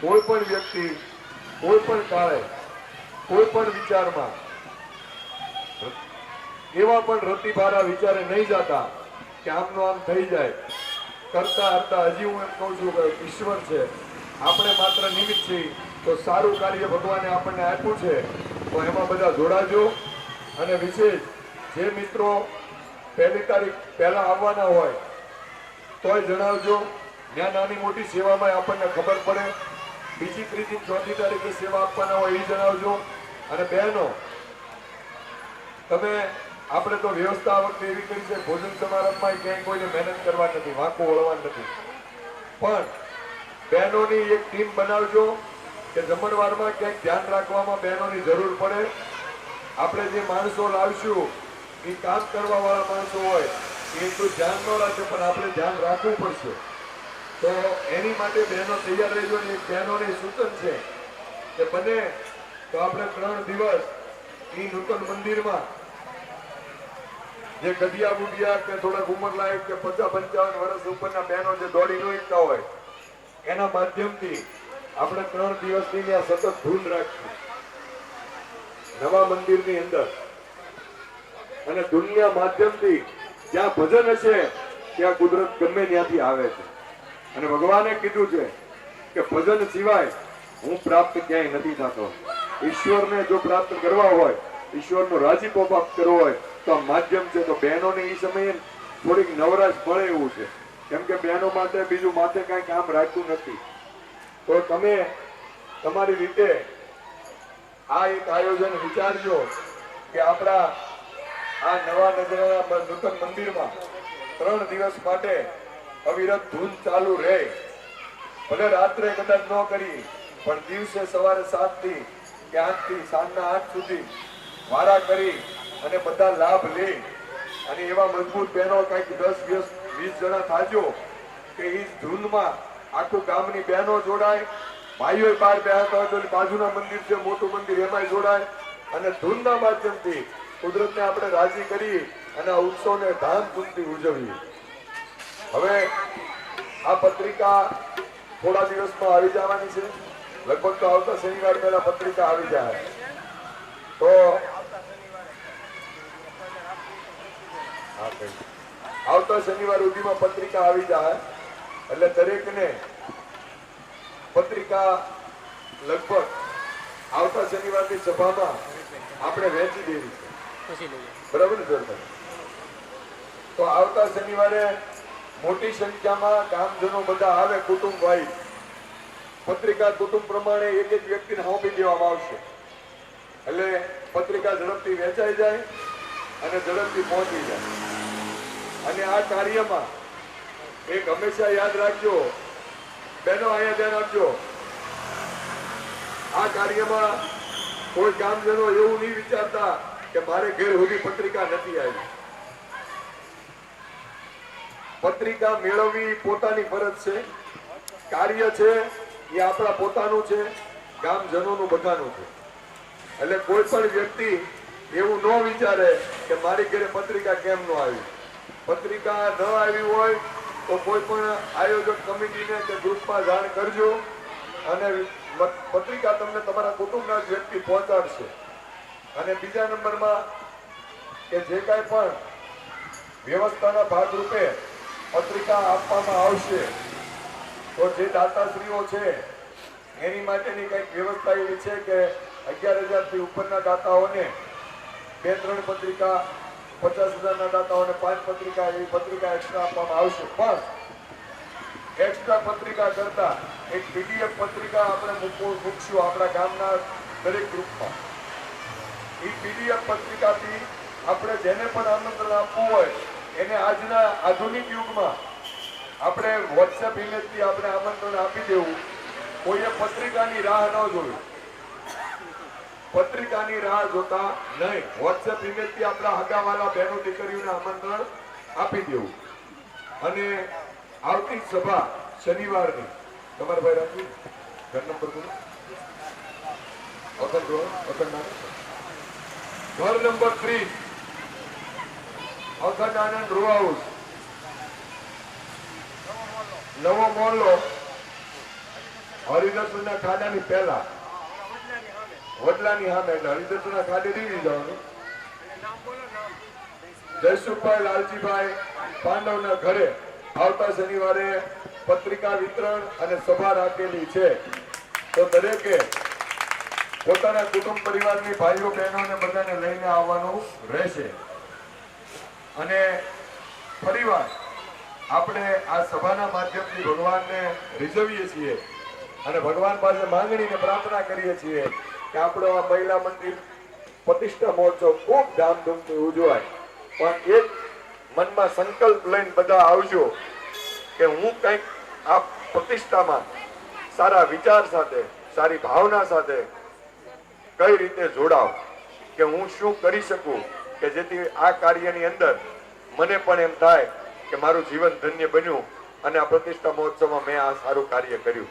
કોઈ પણ વ્યક્તિ કોઈ પણ કાળે કોઈ પણ વિચારમાં એવા પણ રતિભારા વિચારે નહીં જતા કે આમનું આમ થઈ જાય. કરતા હરતા હજી હું એમ કહું છું કે ઈશ્વર છે, આપણે માત્ર નિમિત્ત છીએ. તો સારું કાર્ય ભગવાને આપણને આપ્યું છે તો એમાં બધા જોડાજો. અને વિશેષ જે મિત્રો 1 તારીખ પહેલા આવવાના હોય તોય જણાવજો. ત્યાં નાની મોટી સેવામાં આપણને ખબર પડે. 2, 3, 4 તારીખે સેવા આપવાના હોય એ જણાવજો. અને બહેનો, તમે આપણે તો વ્યવસ્થા આ વખતે એવી કરી છે, ભોજન સમારંભમાં ક્યાંય કોઈને મહેનત કરવા નથી, વાંકો વળવા નથી. પણ બહેનોની એક ટીમ બનાવજો કે જમણવારમાં ક્યાંક ધ્યાન રાખવામાં બહેનોની જરૂર પડે. આપણે જે માણસો લાવશું એ કામ કરવા વાળા માણસો હોય એ એટલું ધ્યાન ન રાખે, પણ આપણે ધ્યાન રાખવું પડશે. તો એની માટે બહેનો તૈયાર રહેજો. ને એક બહેનોની સૂચન છે કે બને તો આપણે 3 દિવસ એ નૂતન મંદિરમાં જે ગઢિયા બુઢિયા કે થોડાક ઉંમર લાયક કે 50-55 વર્ષ ઉપરના બહેનો જે દોડી ન શકતા હોય એના માધ્યમથી આપણે 3 દિવસની ત્યાં સતત ધૂન રાખશું નવા મંદિરની અંદર. અને ધૂનના માધ્યમથી જ્યાં ભજન હશે ત્યાં કુદરત ગમે ત્યાંથી આવે છે. અને ભગવાને કીધું છે કે ભજન સિવાય હું પ્રાપ્ત ક્યાંય નથી થતો. ઈશ્વરને જો પ્રાપ્ત કરવા હોય, ઈશ્વરનો રાજીપો પ્રાપ્ત કરવો હોય તો આ માધ્યમ છે. તો બહેનોને એ સમયે થોડીક નવરાશ મળે એવું છે, કેમ કે બહેનો માટે બીજું માથે કાંઈ કામ રાખ્યું નથી. તો તમે તમારી રીતે આ એક આયોજન વિચારજો કે આપણા આ નવા નજરાણા નૂતન મંદિરમાં 3 દિવસ માટે અવિરત ધૂન ચાલુ રહે. ભલે રાત્રે કદાચ ન કરી પણ દિવસે સવારે 7 થી કે 8 થી સાંજના 8 સુધી વારા કરી અને બધા લાભ લે. અને એવા મજબૂત બહેનો કંઈક 10-20 જણા થાજો કે એ ધૂનમાં આખું ગામની બહેનો જોડાય. ભાઈઓ બહાર બેહતા હોય તો બાજુના મંદિર છે મોટું મંદિર એમાં જોડાય. અને ધૂનના માધ્યમથી કુદરતને આપણે રાજી કરી અને આ ઉત્સવને ધામધૂમથી ઉજવીએ. હવે આ પત્રિકા થોડા દિવસમાં આવી જવાની છે. લગભગ તો આવતા શનિવાર પહેલા પત્રિકા આવી જાય. તો આવતા શનિવાર સુધીમાં પત્રિકા આવી જાય એટલે દરેકને પત્રિકા લગભગ આવતા શનિવારની સભામાં આપણે વહેંચી દેવી છે. બરાબર ને સર? તો આવતા શનિવારે મોટી સંખ્યામાં ગામજનો બધા આવે, કુટુંબ ભાઈ. પત્રિકા કુટુંબ પ્રમાણે એક વ્યક્તિને સોંપી દેવામાં આવશે એટલે પત્રિકા ઝડપથી વેચાઈ જાય અને ઝડપથી પહોંચી જાય. અને આ કાર્યમાં એક હંમેશા યાદ રાખજો બહેનો, અહીંયા ધ્યાન આપજો, આ કાર્યમાં કોઈ ગામજનો એવું નહીં વિચારતા કે મારે ઘેર સુધી પત્રિકા નથી આવી. પત્રિકા મેળવવી પોતાની ફરજ છે, કાર્ય છે એ આપણા પોતાનું છે, ગામજનોનું બધાનું છે. એટલે કોઈ પણ વ્યક્તિ એવું ન વિચારે કે મારી ઘરે પત્રિકા કેમ ન આવી. પત્રિકા ન આવી હોય તો કોઈ પણ આયોજક કમિટીને કે ગ્રુપમાં જાણ કરજો અને પત્રિકા તમને તમારા કુટુંબના જ વ્યક્તિ પહોંચાડશે. અને બીજા નંબરમાં કે જે કાંઈ પણ વ્યવસ્થાના ભાગરૂપે પત્રિકા આપવામાં આવશે તો જે દાતાશ્રીઓ છે એની માટેની કંઈક વ્યવસ્થા એવી છે કે 11,000 થી ઉપરના દાતાઓને 2-3 પત્રિકા, 50,000ના દાતાઓને 5 પત્રિકા, એવી પત્રિકા એક્સ્ટ્રા આપવામાં આવશે. પણ એક્સ્ટ્રા પત્રિકા કરતા એક PDF પત્રિકા આપણે મૂકશું આપણા ગામના દરેક ગ્રુપમાં. એ PDF પત્રિકાથી આપણે જેને પણ આમંત્રણ આપવું હોય એને આજના આધુનિક યુગમાં આપણે WhatsApp ઇમેજથી આપણે આમંત્રણ આપી દેવું. કોઈએ પત્રિકાની રાહ ન જોવી, પત્રિકાની રાહ જોતા નહીં. WhatsApp ઇમેજથી આપણા હગાવાલા બહેનો દીકરીઓને આમંત્રણ આપી દેવું. અને આવતી સભા શનિવારની તમારા ભાઈ રાખી ઘર નંબર બોલો. ઘર નંબર 3 અખંડ આનંદ રો હાઉસ, નવો મોહલ્લો, હરિદર્શનના ખાડાની પહેલા, વડલાની સામે. એટલે હરિદર્શનના ખાડે દીધી જવાનું. જયસુખભાઈ લાલજીભાઈ પાંડવના ઘરે આવતા શનિવારે પત્રિકા વિતરણ અને સભા રાખેલી છે. તો દરેકે પોતાના કુટુંબ પરિવારની ભાઈઓ બહેનોને બધાને લઈને આવવાનું રહેશે. અને ફરીવાર આપણે આ સભાના માધ્યમથી ભગવાનને રીઝવીએ છીએ અને ભગવાન પાસે માંગણીને પ્રાર્થના કરીએ છીએ કે આપણો આ મહિલા મંદિર પ્રતિષ્ઠા મહોત્સવ ખૂબ ધામધૂમથી ઉજવાય. પણ એક મનમાં સંકલ્પ લઈને બધા આવજો કે હું કંઈક આ પ્રતિષ્ઠામાં સારા વિચાર સાથે, સારી ભાવના સાથે કઈ રીતે જોડાવ, કે હું શું કરી શકું કે જેથી આ કાર્યની અંદર મને પણ એમ થાય કે મારું જીવન ધન્ય બન્યું અને આ પ્રતિષ્ઠા મહોત્સવમાં મેં આ સારું કાર્ય કર્યું.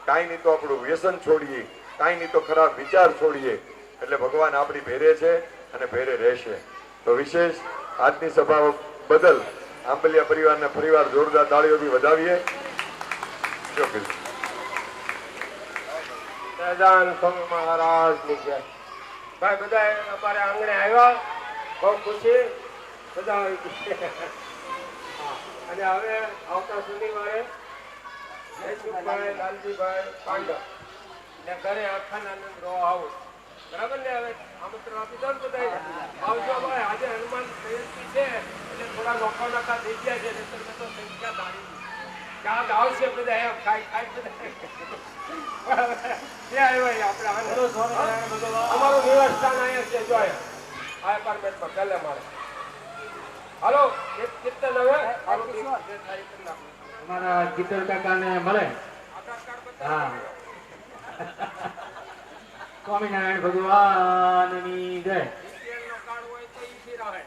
કાંઈ નહીં તો આપણું વ્યસન છોડીએ, કાંઈ નહીં તો ખરાબ વિચાર છોડીએ. એટલે ભગવાન આપણી ભેરે છે અને ભેરે રહેશે. તો વિશેષ આજની સભા બદલ આંબલિયા પરિવારને ફરીવાર જોરદાર તાળીઓથી વધાવીએ. સ્વામી મહારાજની જય. ભાઈ બધા અમારે આંગણે આવ્યા, બહુ ખુશી બધા. અને હવે આવતા શનિવારે જયસુખભાઈ લાલજીભાઈ પાંડવ ને ઘરે અખંડ આનંદ રો હાઉસ, બરાબર ને? હવે આમંત્રણ આપી દો ને બધા આવજો. ભાઈ આજે હનુમાન જયંતિ છે એટલે થોડા નોખા થઈ ગયા છે, નહીતર મેં તો સંખ્યા ધારી ક્યાં આવશે બધા એમ ખાઈ અમારું નિવાસસ્થાન અહીંયા છે. જો આ એપાર્ટમેન્ટમાં પહેલે મારે. હાલો એક કીર્તન હવે અમારા કીર્તન કાકાને મળે. હા, સ્વામિનારાયણ ભગવાનની જય. કાર્ડ હોય તો ઈઝી રહે.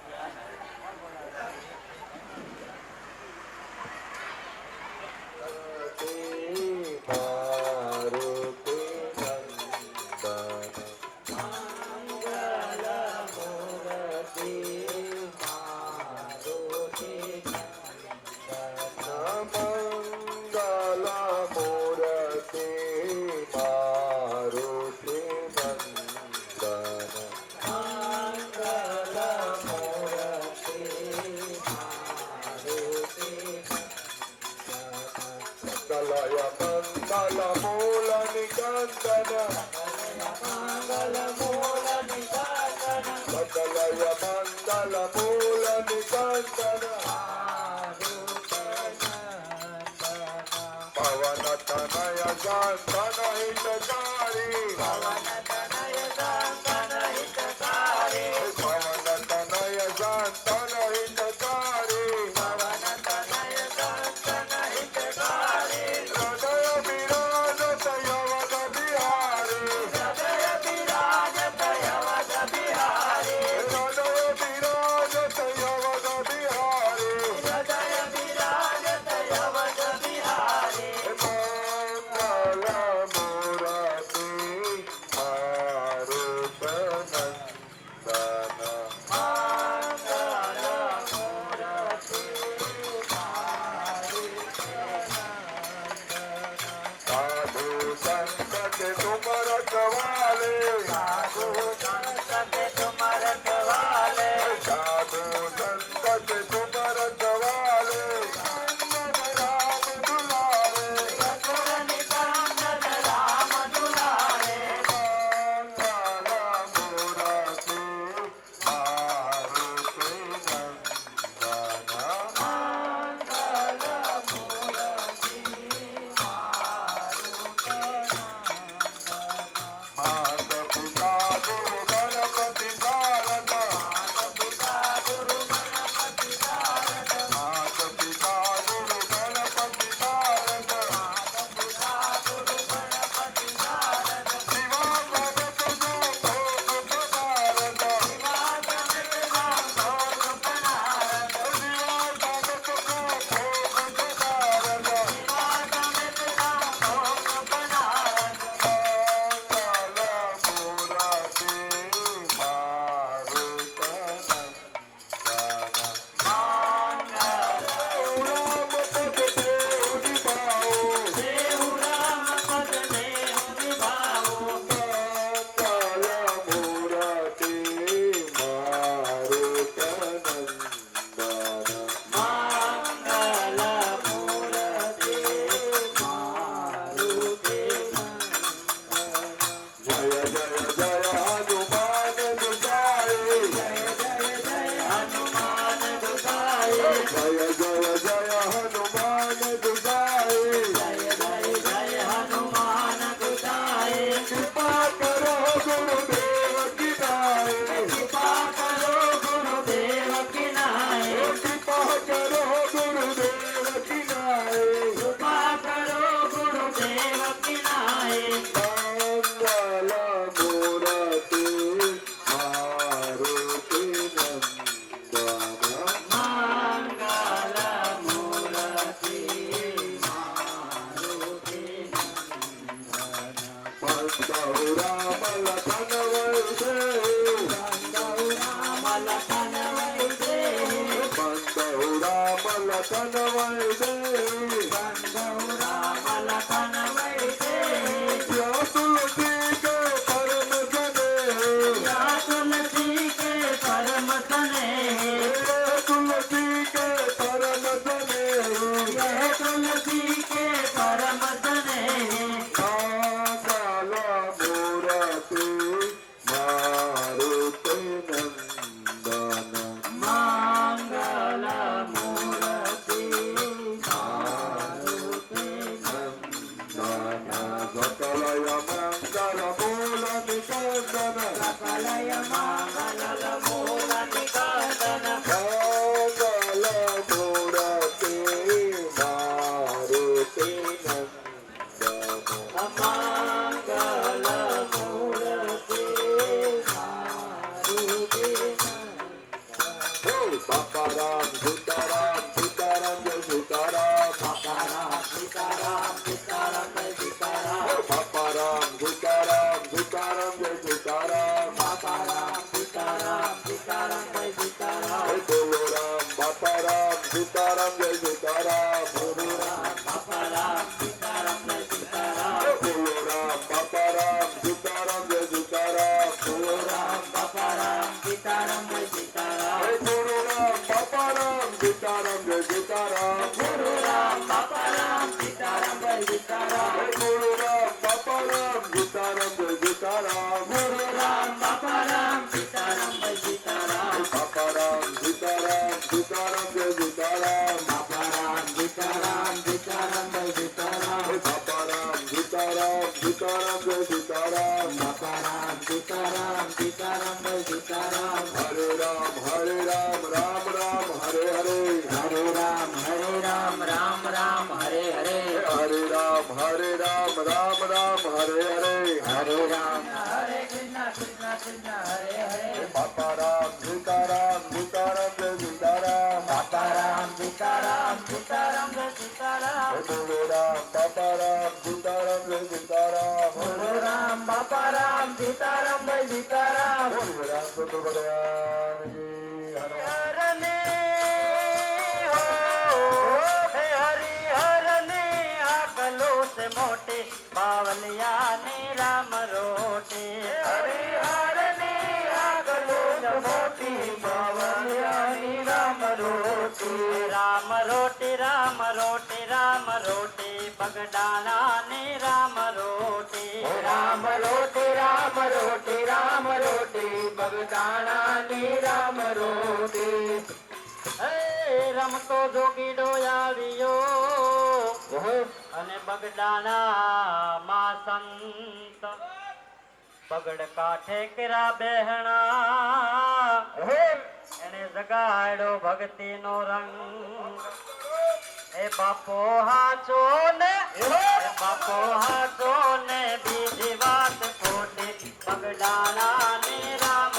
હૃદય વિરાજત જય જય જય હનુમાન ગુસાઈ કૃપા કરો ગુરુદેવ કી નાય કૃપા કરો ગુરુદેવ કી નાય રમતો જોગીડો આવ્યો અને બગડાના માં સંત બગડ કાંઠે કેરા બેહણા એને જગાડ્યો ભક્તિ નો રંગ એ બાપો હાચો ને બીજી વાત ખોટી બગડાના ને રામ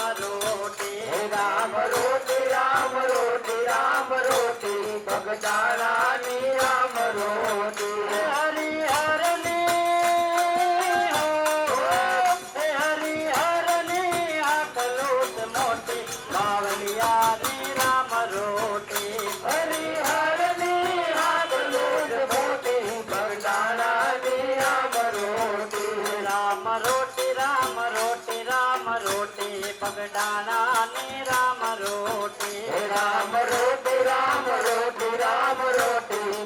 રોટી બગડાના ની રામ રોટી હરિહર ની આકલોત મોટી બાવલિયા ની રામ રોટી હરિહર ની આકલોત મોટી બગડાના ની રામ રોટી બગડાના ની રામ રોટી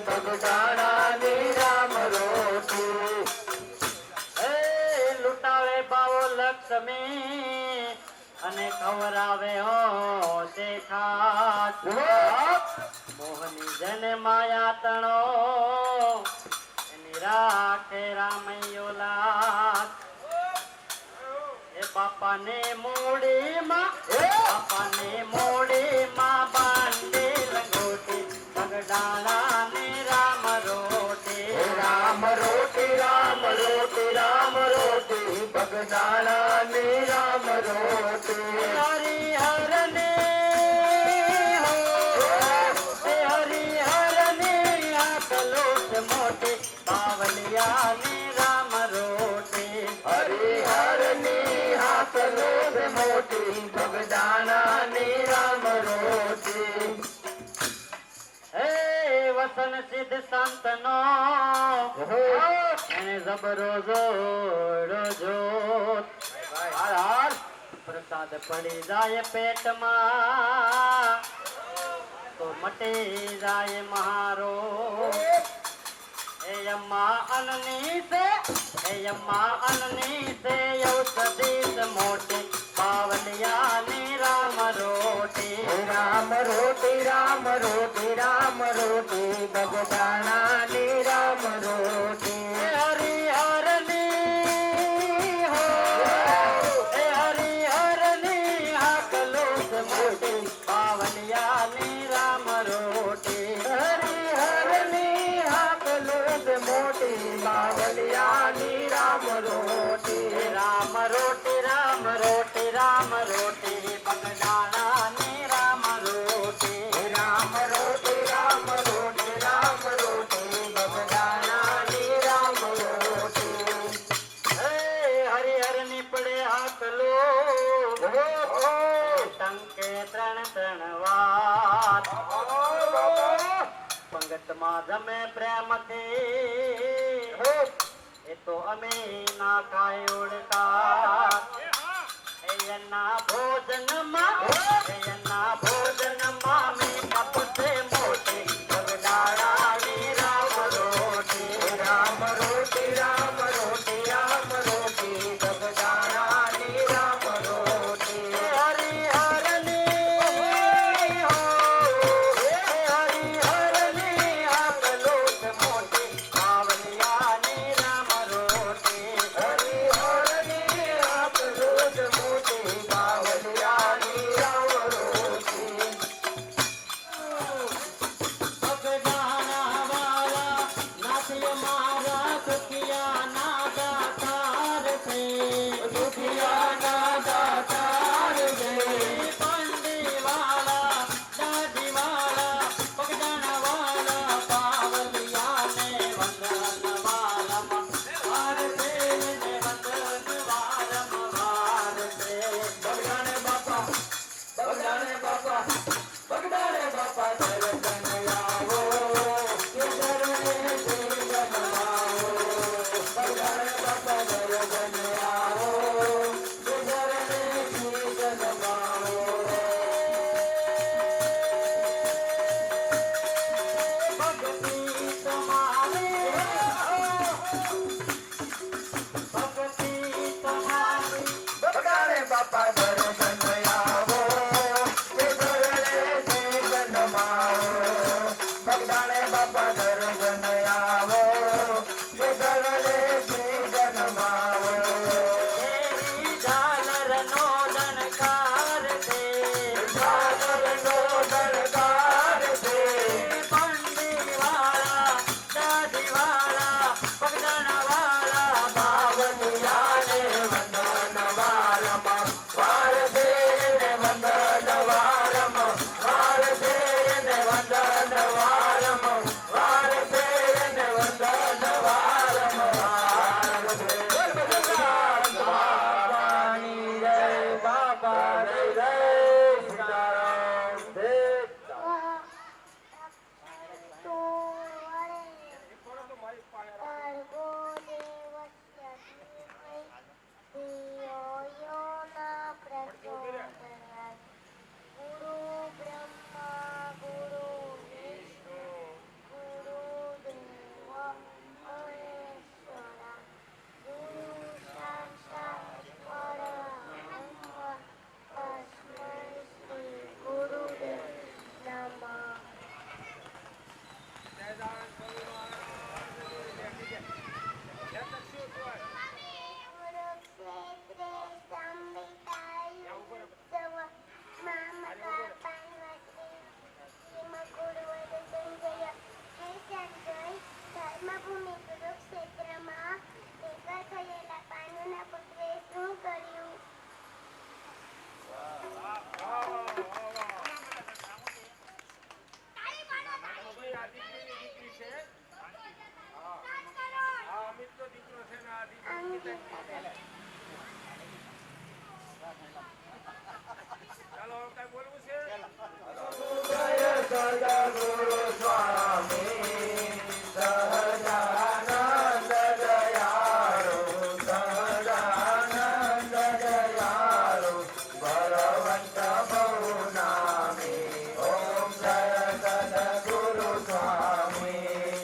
બગડાના ની રામ રોટી લૂંટાવે બાવો લક્ષ્મી અને ખવરાવે હો દેખા લાજ મોહની જન માયા તણો એની રાખે રામૈયો લાજ એ બાપાને મોડીમાં બાંધે લંગોટી પગડાણા ને રામ રોટી રામ રોટી રામ રોટી રામ રોટી બગદાણા ને રામ રોટી હરિહરને આકલોટ મોટી બાવલિયાની રામ રોટી હરિહરની હાથલો મોટી બગદાણા ને રામ રોટી હે વસન સિદ્ધ સંતનો એને જબરો જોડો જોત હાર હાર પ્રસાદ પડી જાય પેટમાં તો મટી જાય મારો એ અમ્મા અનની સે ઔષધિત મોટી બાવલિયાની રામ રોટી રામ રોટી રામ રોટી રામ રોટી બગદાણા ને રામ રોટી હરિહરની હો એ હરિહરની હાકલોટ મોટી બાવલિયાની રામ રોટી હરિહરની હાકલો મોટી બાવલિયાની રામ રોટી રામ રોટી રામ રોટી રામ રોટી બગડાણાની રામ રોટી રામ રોટી રામ રોટી રામ રોટી બગદાણા ને રામ રોટી હે હરિહરની પડે હાકલો ટંકે ત્રણ વાર પંગતમાં જમે પ્રેમથી એ તો અમે ના ખાય ઉડતા એના ભોજનમાં મેં કપસે મોટી બગડાણાની રામ રોટી રામ રોટી રામ રોટી રામ રોટી બગદાણા ને રામ રોટી હરિહરની હો હરિહરની આકલોટ મોટી બાવલિયાની રામ રોટી હરિહરની હાકલો મોટી બાવલિયાની રામ રોટી બગડાણા વાળા નાથિય મારા દુખિયા ના દાતાર છે દુખિયાના દાતાર છે પાંડી વાળા દાઢી વાળા બગડાણા વાળા પાવલિયાને વંદન વાલમ વાર છે ને વંદન વાલમ વાર છે બગદાણે બાપા બગદાણે બાપા બગદાણે બાપા દર્શન આવો કે દરને જીવન આવો બગદાણે બાપા દર્શન આવો કે દરને જીવન આવો ભક્તિ તમારી બગદાણે બાપા દર્શન આવો કે દરને સદગુરુ સ્વામી સહજાનંદ દયાળુ સહજાનંદ દયાળુ બળવંત બહુ નામી ઓમ જય સદગુરુ સ્વામી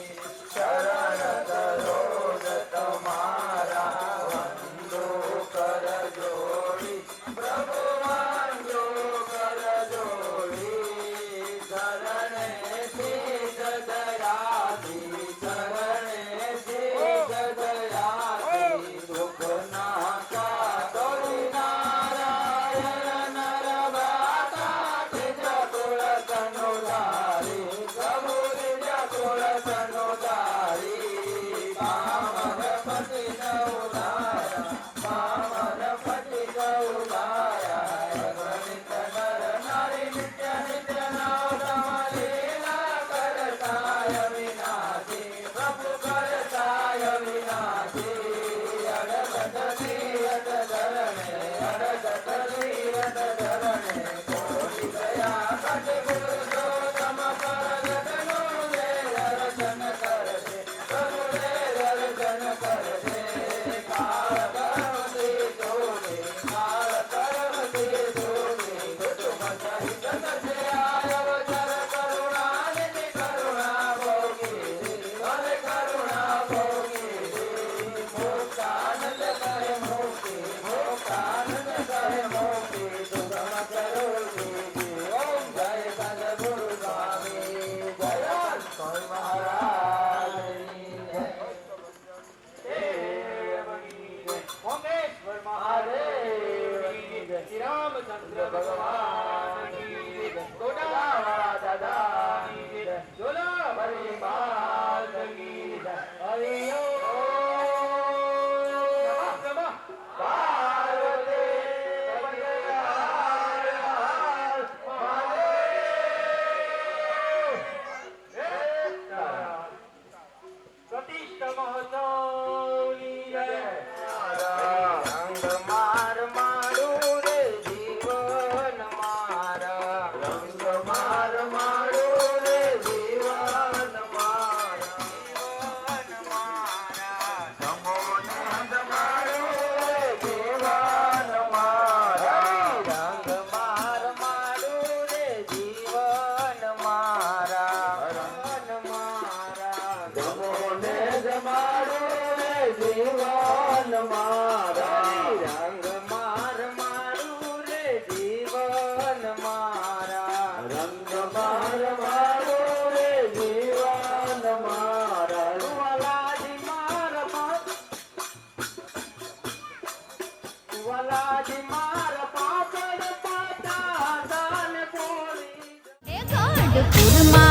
શરણ સરોજ તમારા વંદો કર જોડી પ્રભુ વંદો કર જોડી શરણે શીશ દયાથી શરણે શીશ દયાથી દુઃખ નાકા તોડી નારાયણ નરવાતા નિજ કુળ કનુધારી પ્રભુ નિજ કુળ કનુધારી પામર પતિ નવદાયા પામર પતિ ગૌદાયા ગણિત નર નારી નિત્ય નિત્ય નવરમ લીલા કરતાય વિનાશી પ્રભુ કરતાય વિનાશી અડગત ધીરત ધરણે અડગત ધીરત ધરણે કોટી દયા કટ પુરુષોત્તમ પરગતનો રે દર્શન કરજે પ્રભુ રે દર્શન કરજે કાળ કરમથી જોડે કાળ કરમથી જોડે કુટુંબ સહિત કરજે અવસર કરુણાનિધિ કરુણા ભોગી હરે કરુણા ભોગી મુક્તાનંદ કરે મુક્તિ મુક્તાનંદ કરે મુક્તિ સુગમ કરોગી ઓમ જય સદગુરુ સ્વામી જય સ્વામી મહારાજની જય ઓમેશ્વર મહાદેવની જય શ્રી રામચંદ્ર ભગવાનની જય ગોડાવાળા દાદાની જય જોલા ભરી માતની જય હરિ ઓમ નમઃ પાર્વતી પતય હર હર મહાદેવ પ્રતિષ્ઠ મહોત્સવની જય રંગ માર મારું રે જીવન મારા રંગ માર મારું રે જીવન મારા જીવન મારા સમોને મારું રે જીવન મારા રંગ માર મારું રે જીવન મારા રંગ મારા સમોને મારું રે જીવન મારા રંગ માર મારું રે જીવન મારા રંગ માર મારું રે જીવન મારા વલાજી માર વલાજી માર પાપડ પાટા દાન પોળી એ ગઢપુરમાં